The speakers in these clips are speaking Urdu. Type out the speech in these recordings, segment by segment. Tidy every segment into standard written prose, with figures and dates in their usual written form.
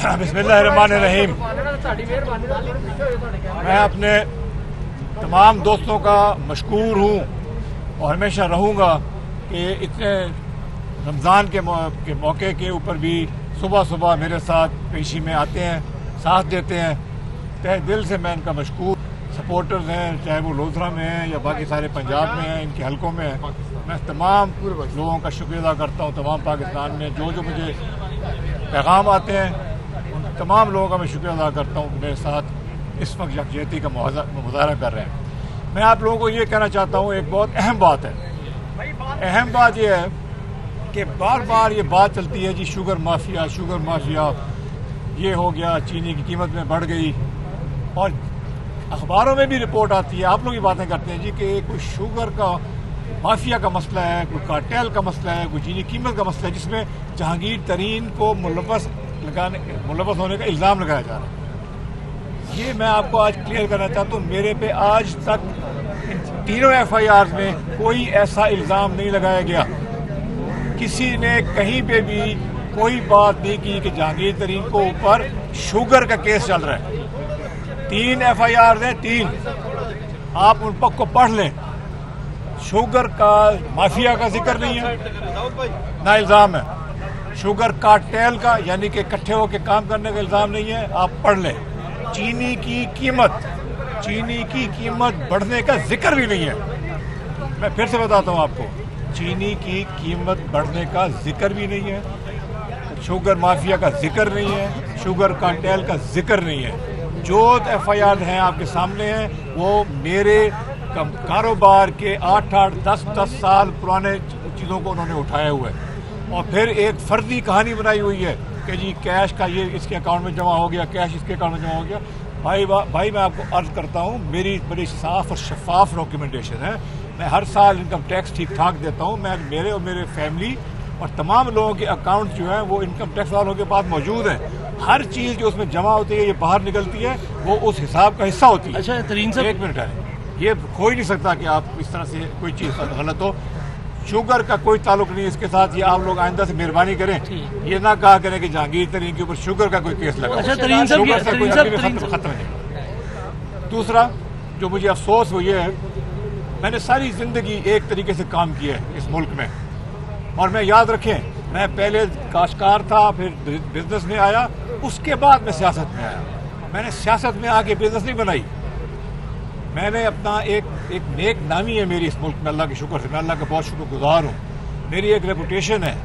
بسم اللہ الرحمن الرحیم. میں اپنے تمام دوستوں کا مشکور ہوں اور ہمیشہ رہوں گا کہ اتنے رمضان کے موقع کے اوپر بھی صبح صبح میرے ساتھ پیشی میں آتے ہیں، ساتھ دیتے ہیں. تہ دل سے میں ان کا مشکور. سپورٹرز ہیں، چاہے وہ لودھرا میں ہیں یا باقی سارے پنجاب میں ہیں، ان کے حلقوں میں ہیں. میں تمام لوگوں کا شکریہ ادا کرتا ہوں. تمام پاکستان میں جو مجھے پیغام آتے ہیں ان تمام لوگوں کا میں شکریہ ادا کرتا ہوں کہ میرے ساتھ اس وقت یکجہتی کا مظاہرہ کر رہے ہیں. میں آپ لوگوں کو یہ کہنا چاہتا ہوں، ایک بہت اہم بات ہے. اہم بات یہ ہے کہ بار بار یہ بات چلتی ہے جی شوگر مافیا یہ ہو گیا، چینی کی قیمت میں بڑھ گئی، اور اخباروں میں بھی رپورٹ آتی ہے. آپ لوگ یہ باتیں کرتے ہیں جی کہ کوئی شوگر کا مافیا کا مسئلہ ہے، کوئی کارٹیل کا مسئلہ ہے، کوئی چینی قیمت کا مسئلہ ہے، جس میں جہانگیر ترین کو ملوث ہونے کا الزام لگایا جا رہا ہے. یہ میں آپ کو آج کلیئر کرنا چاہتا ہوں. میرے پہ آج تک تینوں FIRs میں کوئی ایسا الزام نہیں لگایا گیا. کسی نے کہیں پہ بھی کوئی بات نہیں کی کہ جہانگیر ترین کو اوپر شوگر کا کیس چل رہا ہے. 3 FIRs ہیں، 3. آپ ان کو پڑھ لیں. شوگر کا مافیا کا ذکر نہیں ہے، نہ الزام ہے. شوگر کارٹیل کا یعنی کہ اکٹھے ہو کے کام کرنے کا الزام نہیں ہے. آپ پڑھ لیں. چینی کی قیمت بڑھنے کا ذکر بھی نہیں ہے. میں پھر سے بتاتا ہوں آپ کو، چینی کی قیمت بڑھنے کا ذکر بھی نہیں ہے، شوگر مافیا کا ذکر نہیں ہے، شوگر کارٹیل کا ذکر نہیں ہے. جو FIR ہیں آپ کے سامنے ہیں وہ میرے کاروبار کے 8 10 سال پرانے چیزوں کو انہوں نے اٹھائے ہوئے، اور پھر ایک فردی کہانی بنائی ہوئی ہے کہ جی کیش کا یہ اس کے اکاؤنٹ میں جمع ہو گیا، کیش اس کے اکاؤنٹ میں جمع ہو گیا. بھائی میں آپ کو عرض کرتا ہوں، میری بڑی صاف اور شفاف ڈاکیومنٹیشن ہے. میں ہر سال انکم ٹیکس ٹھیک ٹھاک دیتا ہوں. میں میرے اور میرے فیملی اور تمام لوگوں کے اکاؤنٹ جو ہیں وہ انکم ٹیکس والوں کے پاس موجود ہیں. ہر چیز جو اس میں جمع ہوتی ہے، یہ باہر نکلتی ہے، وہ اس حساب کا حصہ ہوتی ہے. اچھا ترین صاحب، ایک منٹ ہے، یہ ہو ہی نہیں سکتا کہ آپ اس طرح سے کوئی چیز غلط ہو. شوگر کا کوئی تعلق نہیں اس کے ساتھ. یہ آپ لوگ آئندہ سے مہربانی کریں، یہ نہ کہا کریں کہ جہانگیر ترین کے اوپر شوگر کا کوئی کیس لگا. اچھا ترین صاحب، ختم نہیں. دوسرا جو مجھے افسوس وہ یہ ہے، میں نے ساری زندگی ایک طریقے سے کام کیا ہے اس ملک میں، اور میں یاد رکھیں میں پہلے کاشتکار تھا، پھر بزنس میں آیا، اس کے بعد میں سیاست میں آیا. میں نے سیاست میں آ کے بزنس نہیں بنائی. میں نے اپنا ایک نیک نامی ہے میری اس ملک میں، اللہ کے شکر سے. میں اللہ کا بہت شکر گزار ہوں. میری ایک ریپوٹیشن ہے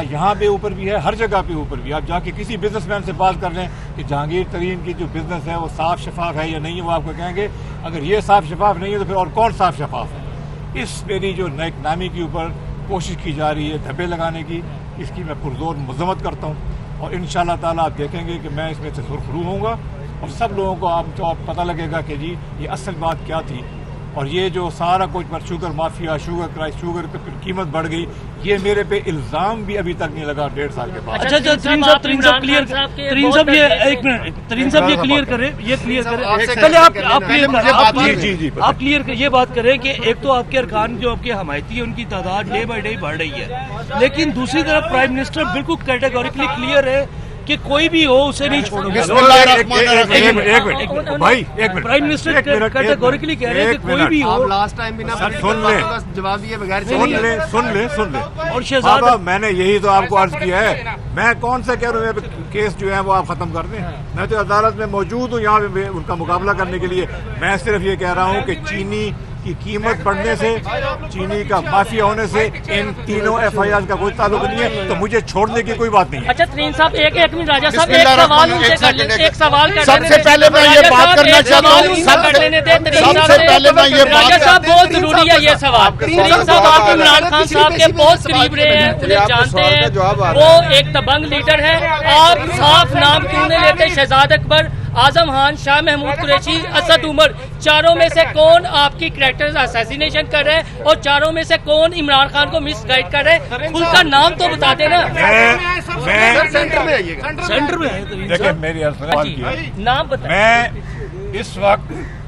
یہاں پہ اوپر بھی ہے، ہر جگہ پہ اوپر بھی. آپ جا کے کسی بزنس مین سے بات کر لیں کہ جہانگیر ترین کی جو بزنس ہے وہ صاف شفاف ہے یا نہیں ہے، وہ آپ کو کہیں گے اگر یہ صاف شفاف نہیں ہے تو پھر اور کون صاف شفاف ہے. اس میری جو نیک نامی کے اوپر کوشش کی جا رہی ہے دھبے لگانے کی، اس کی میں پرزور مذمت کرتا ہوں. اور انشاءاللہ تعالیٰ آپ دیکھیں گے کہ میں اس میں سے سرخرو ہوں گا، اور سب لوگوں کو آپ کو پتہ لگے گا کہ جی یہ اصل بات کیا تھی. اور یہ جو سارا کچھ پر sugar mafia, sugar crisis, sugar کی قیمت بڑھ گئی، یہ میرے پہ الزام بھی ابھی تک نہیں لگا 1.5 سال کے بعد. اچھا ترین صاحب کلیئر، ترین صاحب یہ ایک منٹ، ترین صاحب یہ کلیئر کریں، پہلے آپ کلیئر یہ بات کریں کہ ایک تو آپ کے ارکان جو آپ کے حمایتی ہیں ان کی تعداد ڈے بائی ڈے بڑھ رہی ہے، لیکن دوسری طرف پرائم منسٹر بالکل کیٹیگوریکلی کلیئر ہے کہ کوئی بھی ہو اسے نہیں چھوڑوں گا. پرائم منسٹر کیٹیگوریکلی کہہ رہے ہیں کہ کوئی بھی ہو. لاسٹ ٹائم بھی جواب دیے بغیر سن لیں. اور شہزادہ میں نے یہی تو آپ کو عرض کیا ہے. میں کون سا کہہ رہا ہوں کیس جو ہے وہ آپ ختم کر دیں. میں تو عدالت میں موجود ہوں یہاں پہ ان کا مقابلہ کرنے کے لیے. میں صرف یہ کہہ رہا ہوں کہ چینی کی قیمت بڑھنے سے، چینی کا مافیا ہونے سے ان تینوں FIRs کا کوئی تعلق نہیں ہے، تو مجھے چھوڑنے کی کوئی بات نہیں ہے. اچھا ترین صاحب ایک منٹ، راجہ صاحب ایک سوال سب سے پہلے میں یہ بات کرنا چاہتا ہوں، راجہ صاحب بہت ضروری ہے یہ سوال. ترین صاحب آپ عمران خان صاحب کے بہت قریب رہے ہیں، انہیں جانتے ہیں، وہ ایک دبنگ لیڈر ہے. آپ صاف نام کیوں نہیں لیتے؟ شہزاد اکبر، اعظم خان، شاہ محمود قریشی، اسد عمر، چاروں میں سے کون آپ کی کریکٹر اسیسینیشن کر رہے ہیں، اور چاروں میں سے کون عمران خان کو مس گائیڈ کر رہے ہیں؟ ان کا نام تو بتا دینا. سینٹر میں دیکھیں میری نام بتا. میں اس وقت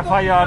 FIR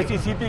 HECP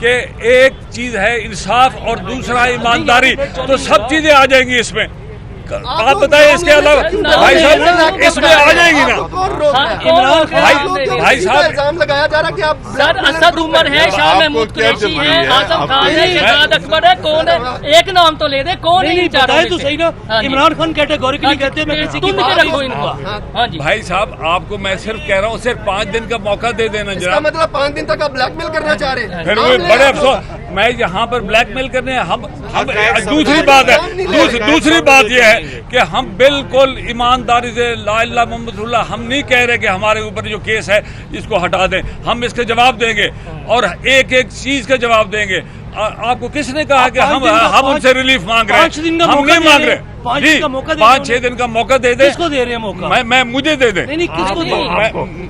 کہ ایک چیز ہے انصاف اور دوسرا ایمانداری، تو سب چیزیں آ جائیں گی اس میں. آپ بتائیں اس کے علاوہ بھائی صاحب اس میں آ جائے گی نا. بھائی صاحب الزام لگایا جا رہا کہ آپ سر اسد عمر ہے، شاہ محمود قریشی ہے، اعظم خان ہے، شہزاد اکبر ہے، کون ہے؟ ایک نام تو لے دے، کون ہے ان چاروں بتائیں میں تو سے؟ صحیح نا. عمران خان کیٹیگوریکلی کہتے ہیں میں کسی کی تم بات کے نہیں رکھو ان کو. ہاں جی بھائی صاحب آپ کو میں صرف کہہ رہا ہوں صرف 5 دن کا موقع دے دینا اس کا جناب. مطلب 5 دن تک آپ بلیک میل کرنا چاہ رہے ہیں. پھر وہ بڑے افسوس میں یہاں پر بلیک میل کرنے ہیں. ہم دوسری بات ہے، دوسری بات یہ ہے کہ ہم بالکل ایمانداری سے لا الہ محمد رسول اللہ ہم نہیں کہہ رہے کہ ہمارے اوپر جو کیس ہے اس کو ہٹا دیں. ہم اس کے جواب دیں گے اور ایک ایک چیز کا جواب دیں گے. آپ کو کس نے کہا کہ ہم ان سے ریلیف مانگ رہے ہیں؟ ہم نہیں مانگ رہے. 5-6 دن کا موقع دے دیں. کس کو دے رہے ہیں موقع؟ میں مجھے دے دیں. نہیں کس کو دے رہے ہیں؟